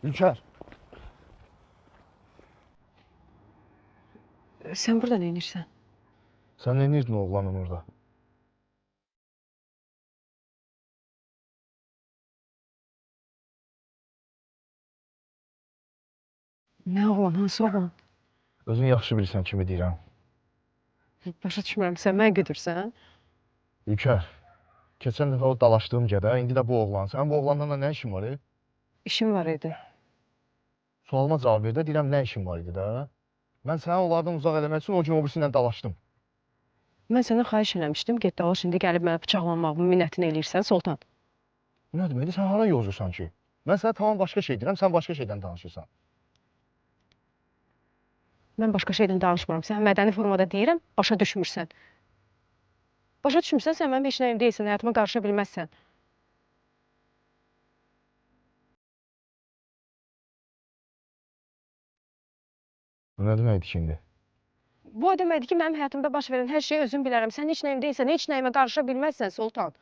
Ülker, Sən burada nə edirsən? sən nə edirdin oğlanın orada? Nə oğlan, hansı oğlan? Özün yaxşı bilirsən kimi deyirəm. Başa düşmürəm, sən mənə güdürsən? Ülker, keçən dəfə o dalaşdığım gədə, indi də bu oğlan. Sənin bu oğlanla nə işin var? İşim var idi. Sualıma cavab ver də, deyirəm nə işin var idi də. Mən səni onlardan uzaq eləmək üçün o gün o birisindən dalaşdım. Mən sənə xahiş eləmişdim, get dalaş, indi gəlib mənə bıçaqlanmağımın minnətini eləyirsən, Sultan. Bu nə deməkdir? Sən hara yozursan ki? Mən sənə tamam başqa şey deyirəm, sən başqa şeydən danışırsan. Mən başqa şeydən danışmıram. Sən mədəni formada deyirəm, başa düşmürsən. Başa düşmürsən, sən mənim heç nəyim deyilsən, həyatıma qarışa bilməzsən. Bu nə deməkdir ki indi? Bu o deməkdir ki, mənim həyatımda baş verən hər şeyi özüm bilərəm. Sən heç nəyim deyilsən, heç nəyimə qarışa bilməzsən, Sultan.